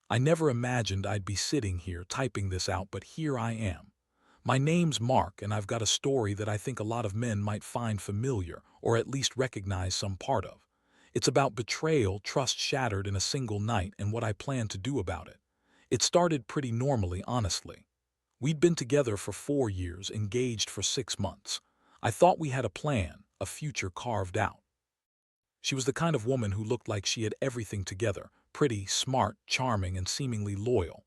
I never imagined I'd be sitting here typing this out, but here I am. My name's Mark, and I've got a story that I think a lot of men might find familiar, or at least recognize some part of. It's about betrayal, trust shattered in a single night, and what I plan to do about it. It started pretty normally, honestly. We'd been together for 4 years, engaged for 6 months. I thought we had a plan, a future carved out. She was the kind of woman who looked like she had everything together: pretty, smart, charming, and seemingly loyal.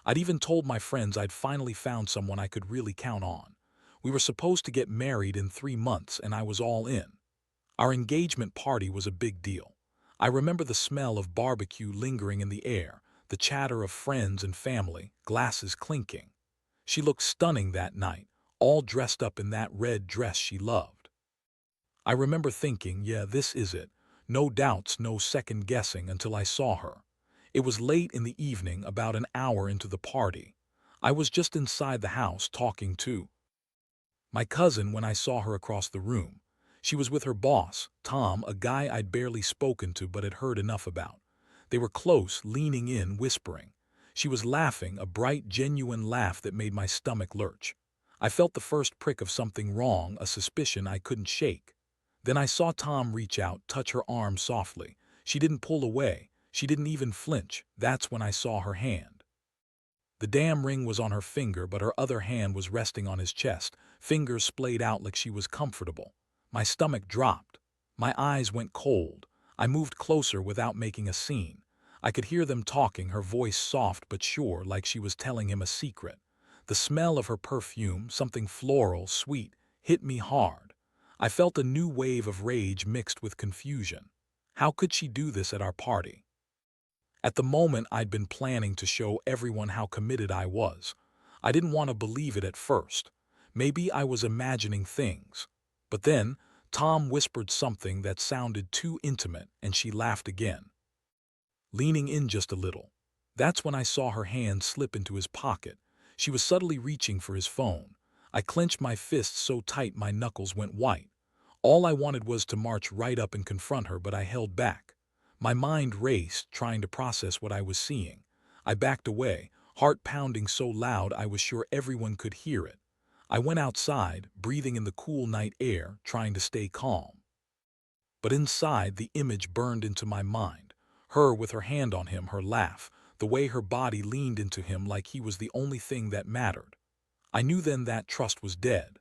I'd even told my friends I'd finally found someone I could really count on. We were supposed to get married in 3 months, and I was all in. Our engagement party was a big deal. I remember the smell of barbecue lingering in the air, the chatter of friends and family, glasses clinking. She looked stunning that night, all dressed up in that red dress she loved. I remember thinking, yeah, this is it. No doubts, no second guessing until I saw her. It was late in the evening, about an hour into the party. I was just inside the house talking to my cousin when I saw her across the room. She was with her boss, Tom, a guy I'd barely spoken to but had heard enough about. They were close, leaning in, whispering. She was laughing, a bright, genuine laugh that made my stomach lurch. I felt the first prick of something wrong, a suspicion I couldn't shake. Then I saw Tom reach out, touch her arm softly. She didn't pull away. She didn't even flinch. That's when I saw her hand. The damn ring was on her finger, but her other hand was resting on his chest, fingers splayed out like she was comfortable. My stomach dropped. My eyes went cold. I moved closer without making a scene. I could hear them talking, her voice soft but sure, like she was telling him a secret. The smell of her perfume, something floral, sweet, hit me hard. I felt a new wave of rage mixed with confusion. How could she do this at our party? At the moment, I'd been planning to show everyone how committed I was. I didn't want to believe it at first. Maybe I was imagining things. But then, Tom whispered something that sounded too intimate, and she laughed again, leaning in just a little. That's when I saw her hand slip into his pocket. She was subtly reaching for his phone. I clenched my fists so tight my knuckles went white. All I wanted was to march right up and confront her, but I held back. My mind raced, trying to process what I was seeing. I backed away, heart pounding so loud I was sure everyone could hear it. I went outside, breathing in the cool night air, trying to stay calm. But inside, the image burned into my mind. Her with her hand on him, her laugh, the way her body leaned into him like he was the only thing that mattered. I knew then that trust was dead.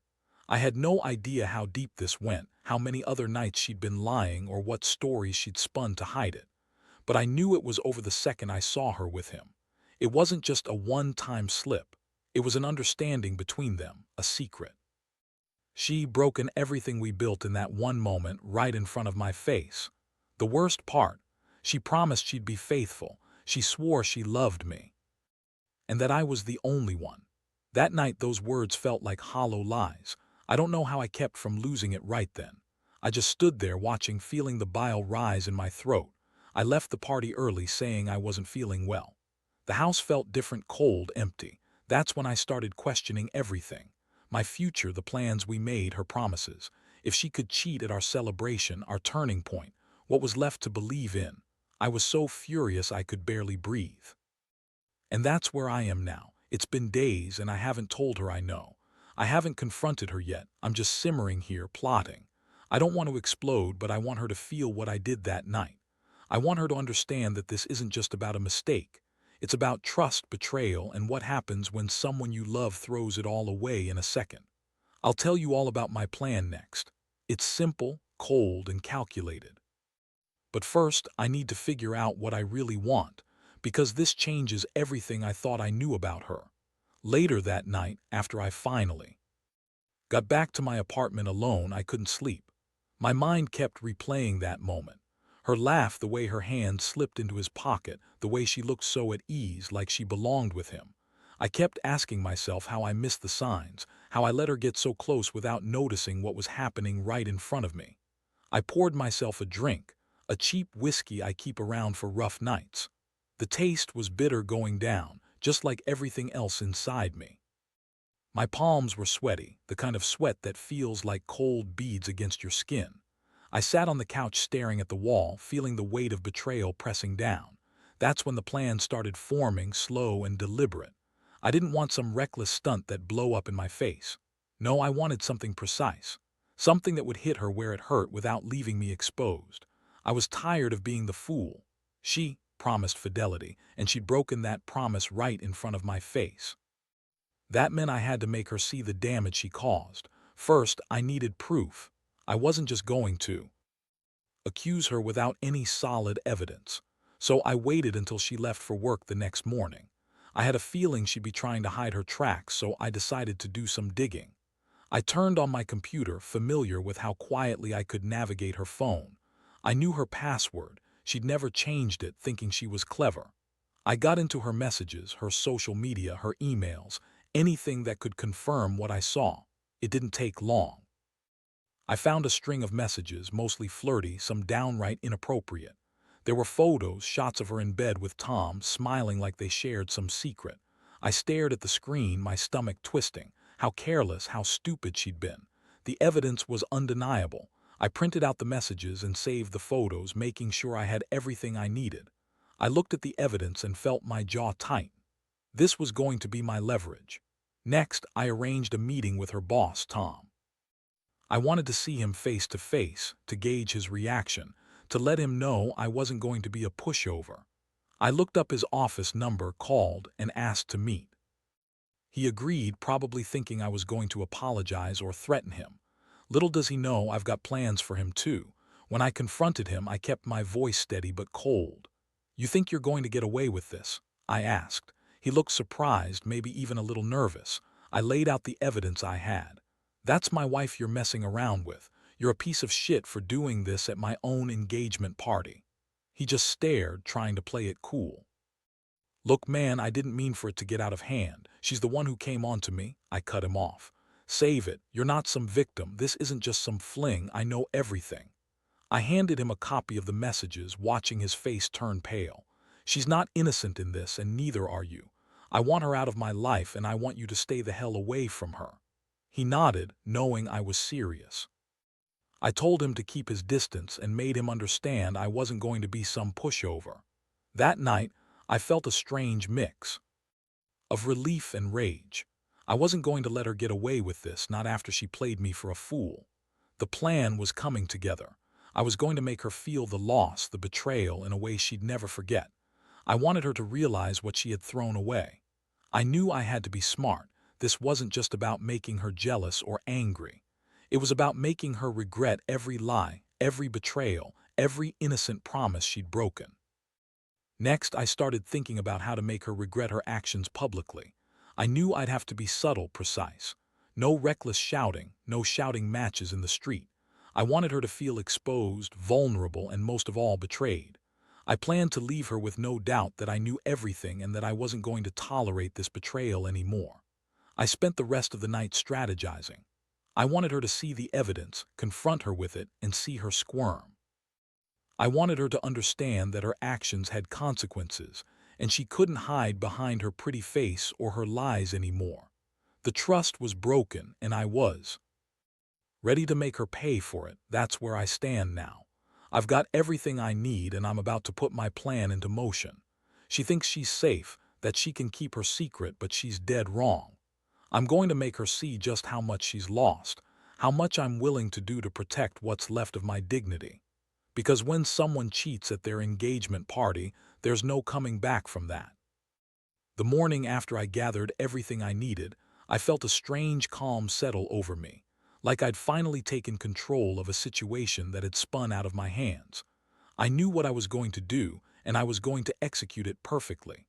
I had no idea how deep this went, how many other nights she'd been lying, or what stories she'd spun to hide it. But I knew it was over the second I saw her with him. It wasn't just a one-time slip. It was an understanding between them, a secret. She'd broken everything we built in that one moment right in front of my face. The worst part, she promised she'd be faithful. She swore she loved me, and that I was the only one. That night those words felt like hollow lies. I don't know how I kept from losing it right then. I just stood there watching, feeling the bile rise in my throat. I left the party early, saying I wasn't feeling well. The house felt different, cold, empty. That's when I started questioning everything. My future, the plans we made, her promises. If she could cheat at our celebration, our turning point, what was left to believe in? I was so furious I could barely breathe. And that's where I am now. It's been days and I haven't told her I know. I haven't confronted her yet. I'm just simmering here, plotting. I don't want to explode, but I want her to feel what I did that night. I want her to understand that this isn't just about a mistake. It's about trust, betrayal, and what happens when someone you love throws it all away in a second. I'll tell you all about my plan next. It's simple, cold, and calculated. But first, I need to figure out what I really want, because this changes everything I thought I knew about her. Later that night, after I finally got back to my apartment alone, I couldn't sleep. My mind kept replaying that moment. Her laugh, the way her hand slipped into his pocket, the way she looked so at ease, like she belonged with him. I kept asking myself how I missed the signs, how I let her get so close without noticing what was happening right in front of me. I poured myself a drink, a cheap whiskey I keep around for rough nights. The taste was bitter going down, just like everything else inside me. My palms were sweaty, the kind of sweat that feels like cold beads against your skin. I sat on the couch staring at the wall, feeling the weight of betrayal pressing down. That's when the plan started forming, slow and deliberate. I didn't want some reckless stunt that blow up in my face. No, I wanted something precise. Something that would hit her where it hurt without leaving me exposed. I was tired of being the fool. She promised fidelity, and she'd broken that promise right in front of my face. That meant I had to make her see the damage she caused. First, I needed proof. I wasn't just going to accuse her without any solid evidence. So I waited until she left for work the next morning. I had a feeling she'd be trying to hide her tracks, so I decided to do some digging. I turned on my computer, familiar with how quietly I could navigate her phone. I knew her password. She'd never changed it, thinking she was clever. I got into her messages, her social media, her emails, anything that could confirm what I saw. It didn't take long. I found a string of messages, mostly flirty, some downright inappropriate. There were photos, shots of her in bed with Tom, smiling like they shared some secret. I stared at the screen, my stomach twisting. How careless, how stupid she'd been. The evidence was undeniable. I printed out the messages and saved the photos, making sure I had everything I needed. I looked at the evidence and felt my jaw tighten. This was going to be my leverage. Next, I arranged a meeting with her boss, Tom. I wanted to see him face to face, to gauge his reaction, to let him know I wasn't going to be a pushover. I looked up his office number, called, and asked to meet. He agreed, probably thinking I was going to apologize or threaten him. Little does he know I've got plans for him too. When I confronted him, I kept my voice steady but cold. "You think you're going to get away with this?" I asked. He looked surprised, maybe even a little nervous. I laid out the evidence I had. "That's my wife you're messing around with. You're a piece of shit for doing this at my own engagement party." He just stared, trying to play it cool. "Look, man, I didn't mean for it to get out of hand. She's the one who came on to me." I cut him off. "Save it. You're not some victim. This isn't just some fling. I know everything." I handed him a copy of the messages, watching his face turn pale. "She's not innocent in this, and neither are you. I want her out of my life, and I want you to stay the hell away from her." He nodded, knowing I was serious. I told him to keep his distance and made him understand I wasn't going to be some pushover. That night, I felt a strange mix of relief and rage. I wasn't going to let her get away with this, not after she played me for a fool. The plan was coming together. I was going to make her feel the loss, the betrayal, in a way she'd never forget. I wanted her to realize what she had thrown away. I knew I had to be smart. This wasn't just about making her jealous or angry. It was about making her regret every lie, every betrayal, every innocent promise she'd broken. Next, I started thinking about how to make her regret her actions publicly. I knew I'd have to be subtle, precise. No reckless shouting, no shouting matches in the street. I wanted her to feel exposed, vulnerable, and most of all, betrayed. I planned to leave her with no doubt that I knew everything and that I wasn't going to tolerate this betrayal anymore. I spent the rest of the night strategizing. I wanted her to see the evidence, confront her with it, and see her squirm. I wanted her to understand that her actions had consequences, and she couldn't hide behind her pretty face or her lies anymore. The trust was broken, and I was ready to make her pay for it. That's where I stand now. I've got everything I need, and I'm about to put my plan into motion. She thinks she's safe, that she can keep her secret, but she's dead wrong. I'm going to make her see just how much she's lost, how much I'm willing to do to protect what's left of my dignity. Because when someone cheats at their engagement party, there's no coming back from that. The morning after I gathered everything I needed, I felt a strange calm settle over me, like I'd finally taken control of a situation that had spun out of my hands. I knew what I was going to do, and I was going to execute it perfectly.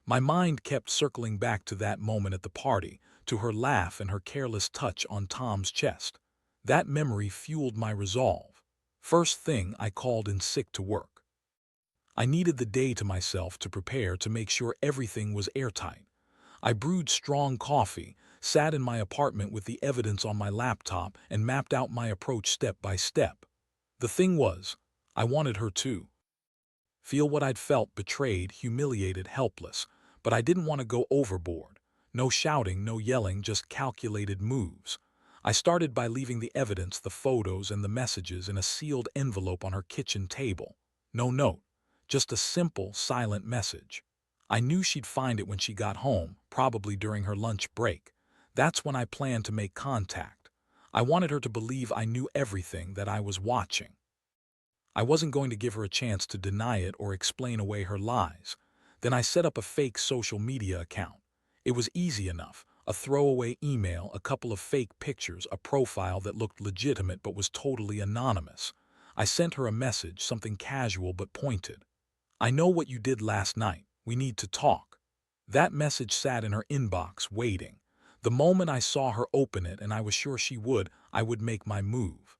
My mind kept circling back to that moment at the party, to her laugh and her careless touch on Tom's chest. That memory fueled my resolve. First thing, I called in sick to work. I needed the day to myself to prepare, to make sure everything was airtight. I brewed strong coffee, sat in my apartment with the evidence on my laptop, and mapped out my approach step by step. The thing was, I wanted her to feel what I'd felt: betrayed, humiliated, helpless. But I didn't want to go overboard. No shouting, no yelling, just calculated moves. I started by leaving the evidence, the photos and the messages, in a sealed envelope on her kitchen table. No note, just a simple, silent message. I knew she'd find it when she got home, probably during her lunch break. That's when I planned to make contact. I wanted her to believe I knew everything, that I was watching. I wasn't going to give her a chance to deny it or explain away her lies. Then I set up a fake social media account. It was easy enough. A throwaway email, a couple of fake pictures, a profile that looked legitimate but was totally anonymous. I sent her a message, something casual but pointed. I know what you did last night. We need to talk. That message sat in her inbox, waiting. The moment I saw her open it, and I was sure she would, I would make my move.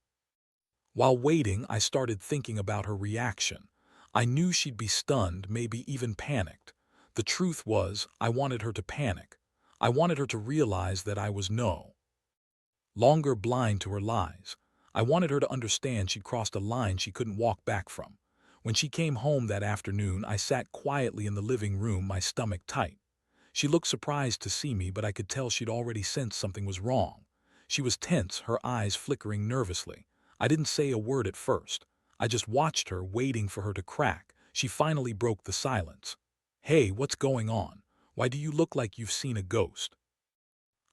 While waiting, I started thinking about her reaction. I knew she'd be stunned, maybe even panicked. The truth was, I wanted her to panic. I wanted her to realize that I was no longer blind to her lies. I wanted her to understand she'd crossed a line she couldn't walk back from. When she came home that afternoon, I sat quietly in the living room, my stomach tight. She looked surprised to see me, but I could tell she'd already sensed something was wrong. She was tense, her eyes flickering nervously. I didn't say a word at first. I just watched her, waiting for her to crack. She finally broke the silence. "Hey, what's going on? Why do you look like you've seen a ghost?"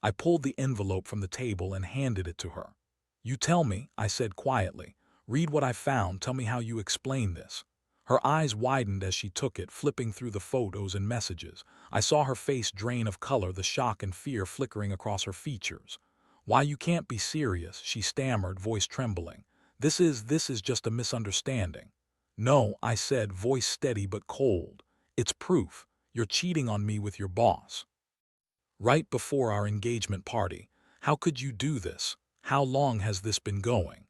I pulled the envelope from the table and handed it to her. "You tell me," I said quietly. "Read what I found. Tell me how you explain this." Her eyes widened as she took it, flipping through the photos and messages. I saw her face drain of color, the shock and fear flickering across her features. "Why, you can't be serious," she stammered, voice trembling. This is just a misunderstanding." "No," I said, voice steady but cold. "It's proof. You're cheating on me with your boss. Right before our engagement party. How could you do this? How long has this been going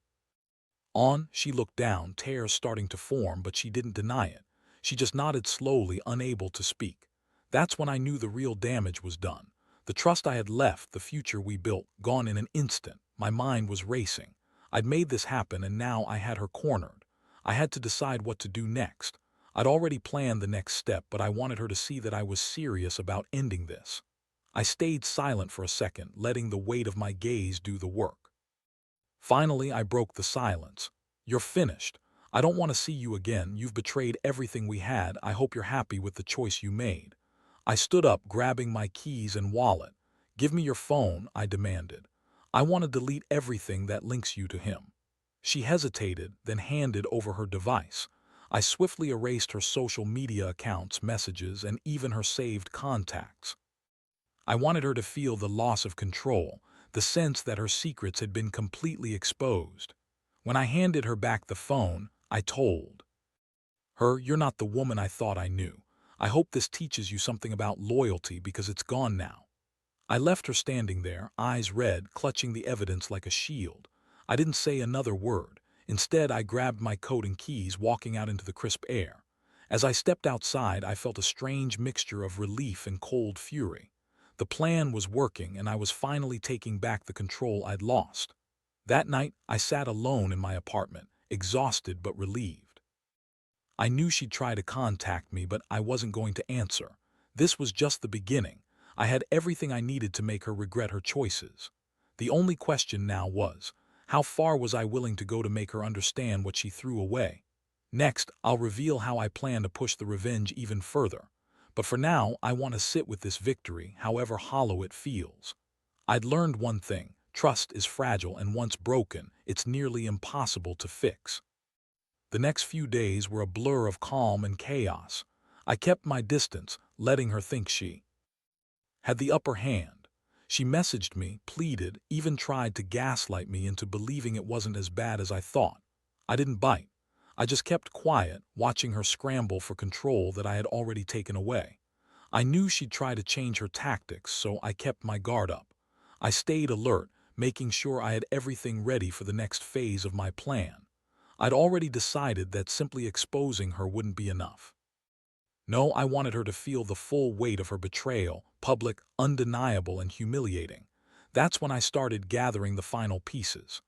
on?" She looked down, tears starting to form, but she didn't deny it. She just nodded slowly, unable to speak. That's when I knew the real damage was done. The trust I had left, the future we built, gone in an instant. My mind was racing. I'd made this happen, and now I had her cornered. I had to decide what to do next. I'd already planned the next step, but I wanted her to see that I was serious about ending this. I stayed silent for a second, letting the weight of my gaze do the work. Finally, I broke the silence. "You're finished. I don't want to see you again. You've betrayed everything we had. I hope you're happy with the choice you made." I stood up, grabbing my keys and wallet. "Give me your phone," I demanded. "I want to delete everything that links you to him." She hesitated, then handed over her device. I swiftly erased her social media accounts, messages, and even her saved contacts. I wanted her to feel the loss of control, the sense that her secrets had been completely exposed. When I handed her back the phone, I told her, "You're not the woman I thought I knew. I hope this teaches you something about loyalty, because it's gone now." I left her standing there, eyes red, clutching the evidence like a shield. I didn't say another word. Instead, I grabbed my coat and keys, walking out into the crisp air. As I stepped outside, I felt a strange mixture of relief and cold fury. The plan was working, and I was finally taking back the control I'd lost. That night, I sat alone in my apartment, exhausted but relieved. I knew she'd try to contact me, but I wasn't going to answer. This was just the beginning. I had everything I needed to make her regret her choices. The only question now was, how far was I willing to go to make her understand what she threw away? Next, I'll reveal how I plan to push the revenge even further. But for now, I want to sit with this victory, however hollow it feels. I'd learned one thing: trust is fragile, and once broken, it's nearly impossible to fix. The next few days were a blur of calm and chaos. I kept my distance, letting her think she had the upper hand. She messaged me, pleaded, even tried to gaslight me into believing it wasn't as bad as I thought. I didn't bite. I just kept quiet, watching her scramble for control that I had already taken away. I knew she'd try to change her tactics, so I kept my guard up. I stayed alert, making sure I had everything ready for the next phase of my plan. I'd already decided that simply exposing her wouldn't be enough. No, I wanted her to feel the full weight of her betrayal, public, undeniable, and humiliating. That's when I started gathering the final pieces.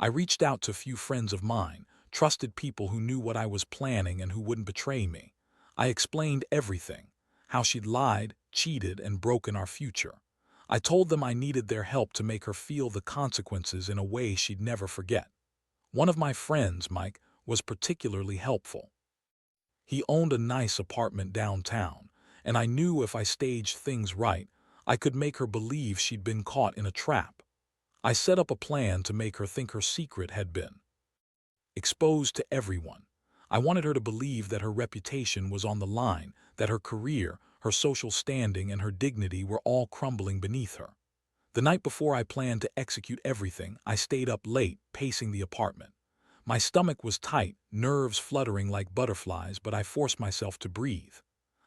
I reached out to a few friends of mine, trusted people who knew what I was planning and who wouldn't betray me. I explained everything: how she'd lied, cheated, and broken our future. I told them I needed their help to make her feel the consequences in a way she'd never forget. One of my friends, Mike, was particularly helpful. He owned a nice apartment downtown, and I knew if I staged things right, I could make her believe she'd been caught in a trap. I set up a plan to make her think her secret had been exposed to everyone. I wanted her to believe that her reputation was on the line, that her career, her social standing, and her dignity were all crumbling beneath her. The night before I planned to execute everything, I stayed up late, pacing the apartment. My stomach was tight, nerves fluttering like butterflies, but I forced myself to breathe.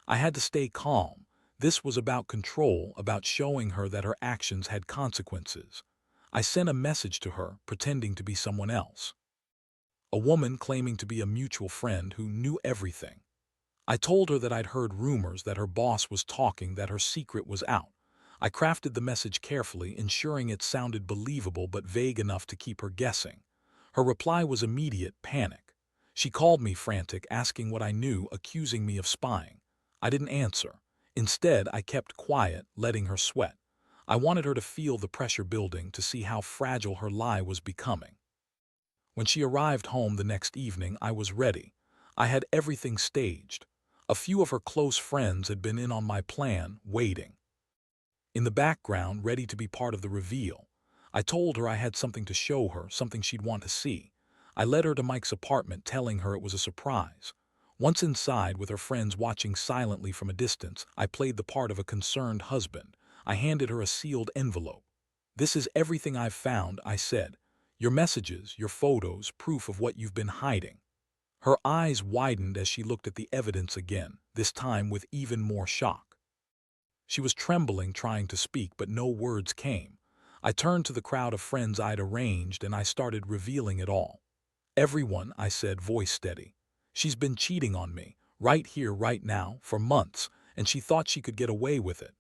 I had to stay calm. This was about control, about showing her that her actions had consequences. I sent a message to her, pretending to be someone else. A woman claiming to be a mutual friend who knew everything. I told her that I'd heard rumors, that her boss was talking, that her secret was out. I crafted the message carefully, ensuring it sounded believable but vague enough to keep her guessing. Her reply was immediate: panic. She called me frantic, asking what I knew, accusing me of spying. I didn't answer. Instead, I kept quiet, letting her sweat. I wanted her to feel the pressure building, to see how fragile her lie was becoming. When she arrived home the next evening, I was ready. I had everything staged. A few of her close friends had been in on my plan, waiting in the background, ready to be part of the reveal. I told her I had something to show her, something she'd want to see. I led her to Mike's apartment, telling her it was a surprise. Once inside, with her friends watching silently from a distance, I played the part of a concerned husband. I handed her a sealed envelope. "This is everything I've found," I said. "Your messages, your photos, proof of what you've been hiding." Her eyes widened as she looked at the evidence again, this time with even more shock. She was trembling, trying to speak, but no words came. I turned to the crowd of friends I'd arranged, and I started revealing it all. "Everyone," I said, voice steady. "She's been cheating on me, right here, right now, for months, and she thought she could get away with it."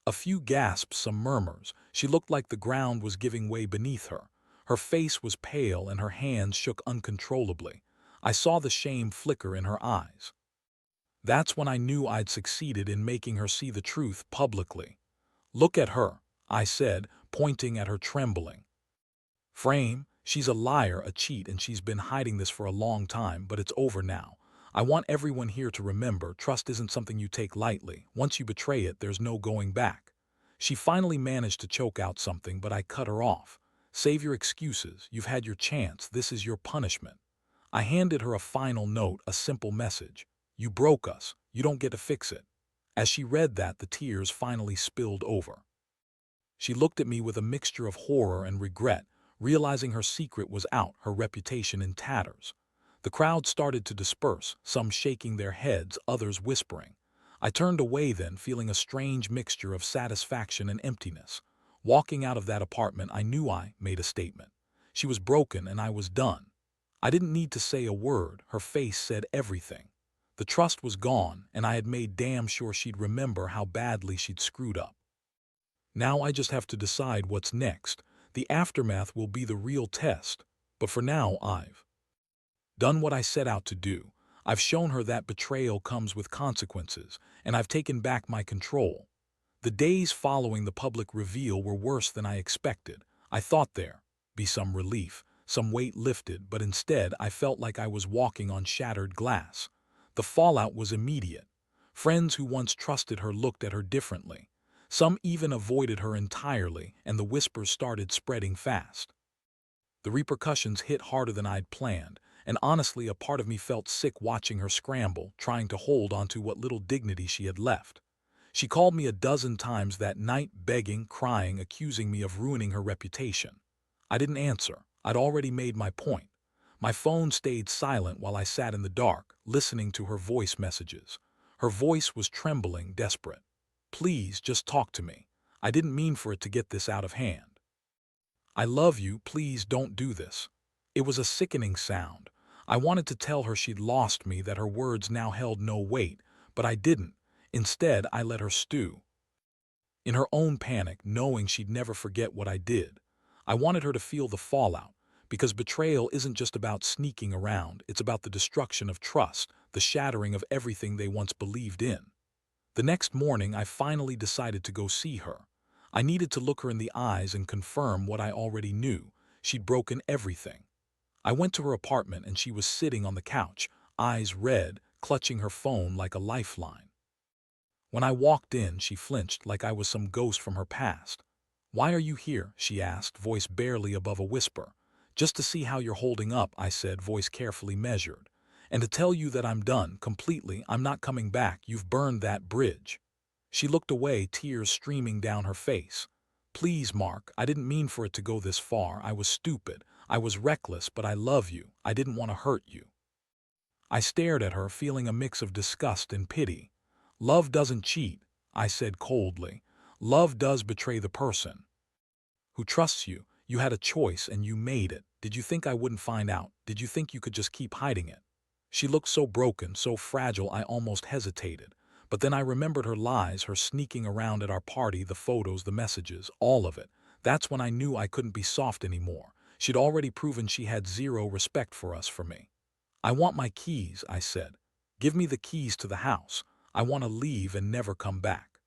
A few gasps, some murmurs. She looked like the ground was giving way beneath her. Her face was pale and her hands shook uncontrollably. I saw the shame flicker in her eyes. That's when I knew I'd succeeded in making her see the truth publicly. "Look at her," I said, pointing at her trembling frame. "She's a liar, a cheat, and she's been hiding this for a long time, but it's over now. I want everyone here to remember, trust isn't something you take lightly. Once you betray it, there's no going back." She finally managed to choke out something, but I cut her off. "Save your excuses. You've had your chance. This is your punishment." I handed her a final note, a simple message: "You broke us. You don't get to fix it." As she read that, the tears finally spilled over. She looked at me with a mixture of horror and regret, realizing her secret was out, her reputation in tatters. The crowd started to disperse, some shaking their heads, others whispering. I turned away then, feeling a strange mixture of satisfaction and emptiness. Walking out of that apartment, I knew I made a statement. She was broken and I was done. I didn't need to say a word, her face said everything. The trust was gone, and I had made damn sure she'd remember how badly she'd screwed up. Now I just have to decide what's next. The aftermath will be the real test. But for now, I've done what I set out to do. I've shown her that betrayal comes with consequences, and I've taken back my control. The days following the public reveal were worse than I expected. I thought there'd be some relief, some weight lifted, but instead I felt like I was walking on shattered glass. The fallout was immediate. Friends who once trusted her looked at her differently. Some even avoided her entirely, and the whispers started spreading fast. The repercussions hit harder than I'd planned, and honestly, a part of me felt sick watching her scramble, trying to hold onto what little dignity she had left. She called me a dozen times that night, begging, crying, accusing me of ruining her reputation. I didn't answer. I'd already made my point. My phone stayed silent while I sat in the dark, listening to her voice messages. Her voice was trembling, desperate. "Please, just talk to me. I didn't mean for it to get this out of hand. I love you, please don't do this." It was a sickening sound. I wanted to tell her she'd lost me, that her words now held no weight, but I didn't. Instead, I let her stew in her own panic, knowing she'd never forget what I did. I wanted her to feel the fallout, because betrayal isn't just about sneaking around, it's about the destruction of trust, the shattering of everything they once believed in. The next morning, I finally decided to go see her. I needed to look her in the eyes and confirm what I already knew. She'd broken everything. I went to her apartment and she was sitting on the couch, eyes red, clutching her phone like a lifeline. When I walked in, she flinched like I was some ghost from her past. "Why are you here?" she asked, voice barely above a whisper. "Just to see how you're holding up," I said, voice carefully measured. "And to tell you that I'm done, completely. I'm not coming back. You've burned that bridge." She looked away, tears streaming down her face. "Please, Mark, I didn't mean for it to go this far. I was stupid. I was reckless, but I love you. I didn't want to hurt you." I stared at her, feeling a mix of disgust and pity. "Love doesn't cheat," I said coldly. "Love does betray the person who trusts you. You had a choice and you made it. Did you think I wouldn't find out? Did you think you could just keep hiding it?" She looked so broken, so fragile, I almost hesitated. But then I remembered her lies, her sneaking around at our party, the photos, the messages, all of it. That's when I knew I couldn't be soft anymore. She'd already proven she had zero respect for us, for me. "I want my keys," I said. "Give me the keys to the house. I want to leave and never come back.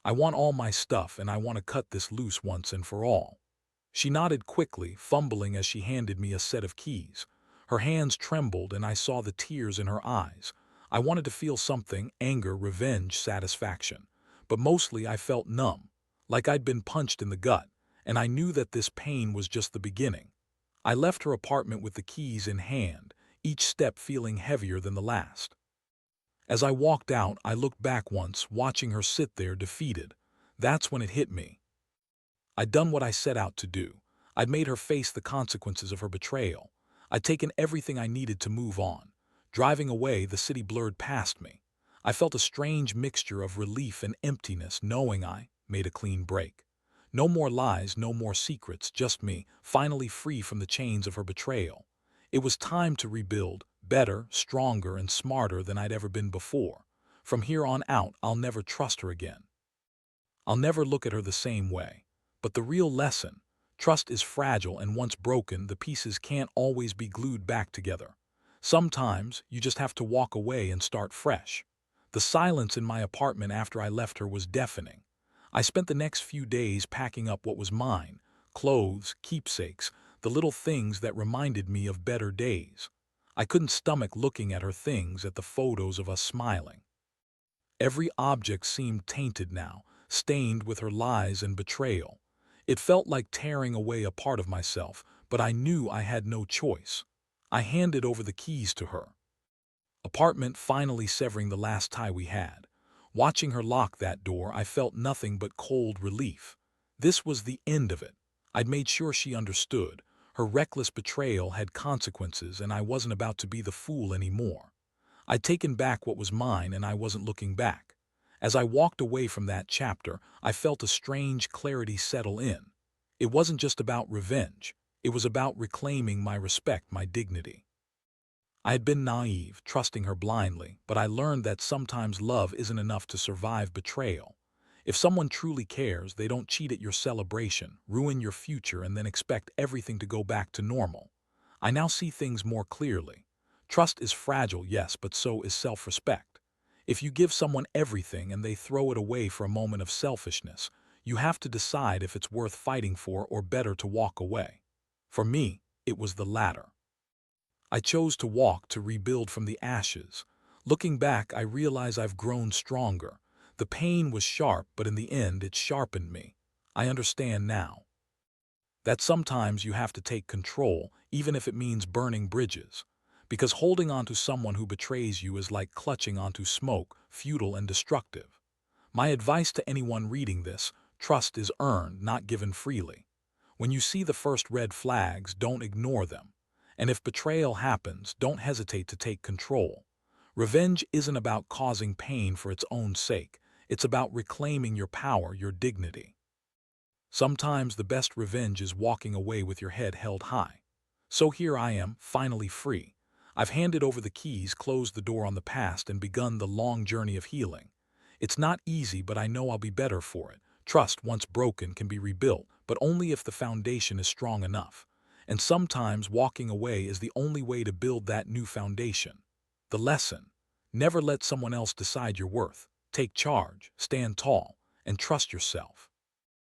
I want all my stuff, and I want to cut this loose once and for all." She nodded quickly, fumbling as she handed me a set of keys. Her hands trembled, and I saw the tears in her eyes. I wanted to feel something: anger, revenge, satisfaction. But mostly I felt numb, like I'd been punched in the gut, and I knew that this pain was just the beginning. I left her apartment with the keys in hand, each step feeling heavier than the last. As I walked out, I looked back once, watching her sit there defeated. That's when it hit me. I'd done what I set out to do. I'd made her face the consequences of her betrayal. I'd taken everything I needed to move on. Driving away, the city blurred past me. I felt a strange mixture of relief and emptiness, knowing I made a clean break. No more lies, no more secrets, just me, finally free from the chains of her betrayal. It was time to rebuild, better, stronger, and smarter than I'd ever been before. From here on out, I'll never trust her again. I'll never look at her the same way. But the real lesson: trust is fragile, and once broken, the pieces can't always be glued back together. Sometimes you just have to walk away and start fresh. The silence in my apartment after I left her was deafening. I spent the next few days packing up what was mine: clothes, keepsakes, the little things that reminded me of better days. I couldn't stomach looking at her things, at the photos of us smiling. Every object seemed tainted now, stained with her lies and betrayal. It felt like tearing away a part of myself, but I knew I had no choice. I handed over the keys to her apartment, finally severing the last tie we had. Watching her lock that door, I felt nothing but cold relief. This was the end of it. I'd made sure she understood. Her reckless betrayal had consequences, and I wasn't about to be the fool anymore. I'd taken back what was mine, and I wasn't looking back. As I walked away from that chapter, I felt a strange clarity settle in. It wasn't just about revenge. It was about reclaiming my respect, my dignity. I had been naive, trusting her blindly, but I learned that sometimes love isn't enough to survive betrayal. If someone truly cares, they don't cheat at your celebration, ruin your future, and then expect everything to go back to normal. I now see things more clearly. Trust is fragile, yes, but so is self-respect. If you give someone everything and they throw it away for a moment of selfishness, you have to decide if it's worth fighting for or better to walk away. For me, it was the latter. I chose to walk, to rebuild from the ashes. Looking back, I realize I've grown stronger. The pain was sharp, but in the end, it sharpened me. I understand now that sometimes you have to take control, even if it means burning bridges. Because holding on to someone who betrays you is like clutching onto smoke, futile and destructive. My advice to anyone reading this: trust is earned, not given freely. When you see the first red flags, don't ignore them. And if betrayal happens, don't hesitate to take control. Revenge isn't about causing pain for its own sake. It's about reclaiming your power, your dignity. Sometimes the best revenge is walking away with your head held high. So here I am, finally free. I've handed over the keys, closed the door on the past, and begun the long journey of healing. It's not easy, but I know I'll be better for it. Trust, once broken, can be rebuilt, but only if the foundation is strong enough. And sometimes walking away is the only way to build that new foundation. The lesson: never let someone else decide your worth. Take charge, stand tall, and trust yourself.